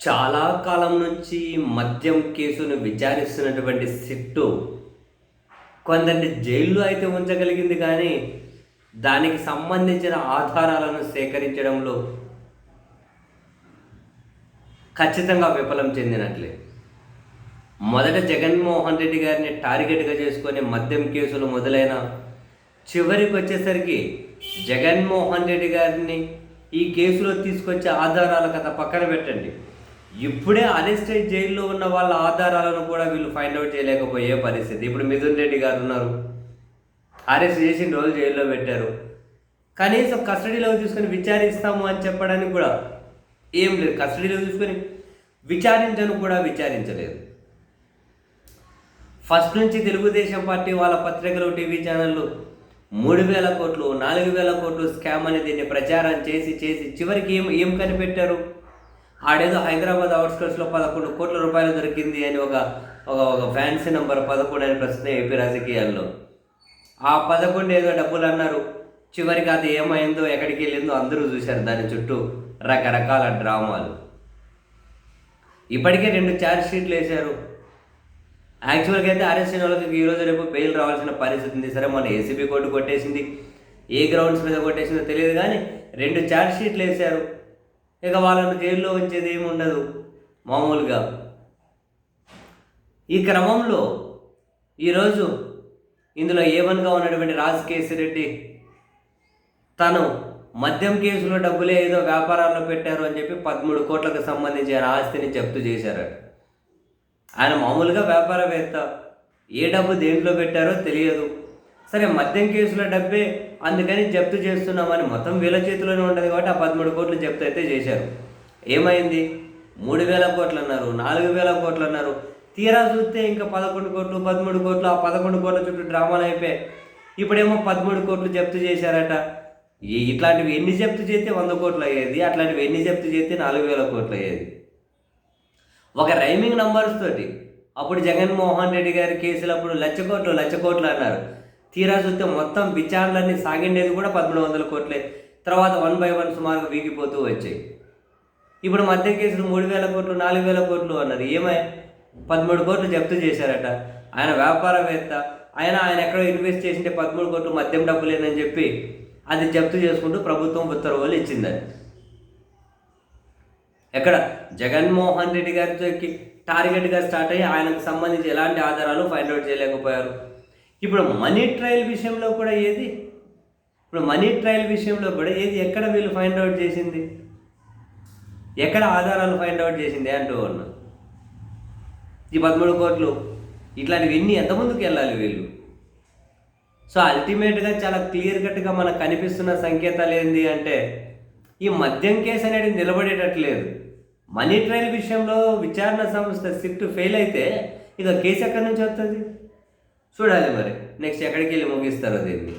చాలా కాలం నుంచి మద్యం కేసును విచారిస్తున్నటువంటి సిట్టు కొందరిని జైల్లో అయితే ఉంచగలిగింది, కానీ దానికి సంబంధించిన ఆధారాలను సేకరించడంలో ఖచ్చితంగా విఫలం చెందినట్లే. మొదట జగన్మోహన్ రెడ్డి గారిని టార్గెట్గా చేసుకొని మద్యం కేసులు మొదలైన చివరికి వచ్చేసరికి జగన్మోహన్ రెడ్డి గారిని ఈ కేసులో తీసుకొచ్చే ఆధారాల కథ పక్కన పెట్టండి, ఇప్పుడే అరెస్ట్ అయ్యి జైల్లో ఉన్న వాళ్ళ ఆధారాలను కూడా వీళ్ళు ఫైండ్ అవుట్ చేయలేకపోయే పరిస్థితి. ఇప్పుడు మిథున్ రెడ్డి గారు ఉన్నారు, అరెస్ట్ చేసిన రోజు జైల్లో పెట్టారు, కనీసం కస్టడీలో తీసుకొని విచారిస్తాము అని చెప్పడానికి కూడా ఏం లేదు. కస్టడీలో తీసుకొని విచారించను కూడా విచారించలేదు. ఫస్ట్ నుంచి తెలుగుదేశం పార్టీ వాళ్ళ పత్రికలు, టీవీ ఛానళ్ళు 3,000 కోట్లు 4,000 కోట్లు స్కామ్ అని దీన్ని ప్రచారం చేసి చివరికి ఏం కనిపెట్టారు? ఆడేదో హైదరాబాద్ అవుట్స్కట్స్లో 11 కోట్ల రూపాయలు దొరికింది అని ఒక ఫ్యాన్సీ నెంబర్ 11 అని ప్రశ్న ఏపీ రాజకీయాల్లో. ఆ 11 ఏదో డబ్బులు అన్నారు, చివరికి అది ఏమైందో ఎక్కడికి వెళ్ళిందో అందరూ చూశారు. దాని చుట్టూ రకరకాల డ్రామాలు. ఇప్పటికే 2 ఛార్జ్ షీట్లు వేశారు. యాక్చువల్గా అయితే అరెస్ట్ అయిన వాళ్ళకి ఈరోజు రేపు బెయిల్ రావాల్సిన పరిస్థితి ఉంది. సరే, మన ఏసీబీ కోర్టు కొట్టేసింది, ఏ గ్రౌండ్స్ మీద కొట్టేసిందో తెలియదు, కానీ 2 ఛార్జ్ షీట్లు వేశారు. ఇక వాళ్ళను జైల్లో ఉంచేది ఏమి ఉండదు మామూలుగా. ఈ క్రమంలో ఈరోజు ఇందులో A1గా ఉన్నటువంటి రాజకేశ్వర రెడ్డి తను మద్యం కేసులో డబ్బులే ఏదో వ్యాపారాల్లో పెట్టారు అని చెప్పి 13 కోట్లకు సంబంధించిన ఆస్తిని జప్తు చేశారట. ఆయన మామూలుగా వ్యాపారవేత్త, ఏ డబ్బు దేంట్లో పెట్టారో తెలియదు. సరే, మద్యం కేసుల డబ్బే అందుకని జప్తు చేస్తున్నామని మొత్తం వీళ్ళ చేతిలోనే ఉంటుంది కాబట్టి ఆ 13 కోట్లు జప్తు అయితే చేశారు. ఏమైంది? 3,000 కోట్లు అన్నారు, 4,000 కోట్లు అన్నారు. తీరా చూస్తే ఇంకా 11 కోట్లు 13 కోట్లు, ఆ 11 కోట్ల చుట్టూ డ్రామాలు అయిపోయాయి. ఇప్పుడేమో 13 కోట్లు జప్తు చేశారట. ఇట్లాంటివి ఎన్ని జప్తు చేస్తే 100 కోట్లు అయ్యేది, అట్లాంటివి ఎన్ని జప్తు చేస్తే 4,000 కోట్లు అయ్యేది. ఒక రైమింగ్ నంబర్స్ తోటి అప్పుడు జగన్మోహన్ రెడ్డి గారి కేసులు అప్పుడు లక్ష కోట్లు అన్నారు. తీరా చూస్తే మొత్తం విచారణలన్నీ సాగిండేది కూడా 1,300 కోట్లే. తర్వాత 1 by 1 సుమారుగా వీగిపోతూ వచ్చాయి. ఇప్పుడు మధ్య కేసులు 3,000 కోట్లు 4,000 కోట్లు అన్నారు. 13 కోట్లు జప్తు చేశారట. ఆయన వ్యాపారవేత్త, ఆయన ఎక్కడో ఇన్వెస్ట్ చేసింటే 13 కోట్లు మద్యం డబ్బులేనని చెప్పి అది జప్తు చేసుకుంటూ ప్రభుత్వం ఉత్తర్వులు ఇచ్చిందని. ఎక్కడ జగన్మోహన్ రెడ్డి గారికి టార్గెట్గా స్టార్ట్ అయ్యి ఆయనకు సంబంధించి ఎలాంటి ఆధారాలు ఫైండ్ అవుట్ చేయలేకపోయారు. ఇప్పుడు మనీ ట్రయల్ విషయంలో కూడా ఎక్కడ వీళ్ళు ఫైండ్ అవుట్ చేసింది, ఎక్కడ ఆధారాలు ఫైండ్ అవుట్ చేసింది అంటూ ఉన్నా. ఈ 13 కోట్లు ఇట్లాంటివి ఎంతమందికి వెళ్ళాలి వీళ్ళు? సో అల్టిమేట్గా చాలా క్లియర్ కట్గా మనకు కనిపిస్తున్న సంకేతాలు ఏంటి అంటే, ఈ మద్యం కేసు అనేది నిలబడేటట్లేదు. మనీ ట్రయల్ విషయంలో విచారణ సంస్థ సిట్ ఫెయిల్ అయితే ఇక కేసు ఎక్కడి నుంచి వస్తుంది చూడాలి. మరి నెక్స్ట్ ఎక్కడికి వెళ్ళి ముగిస్తారో దీన్ని.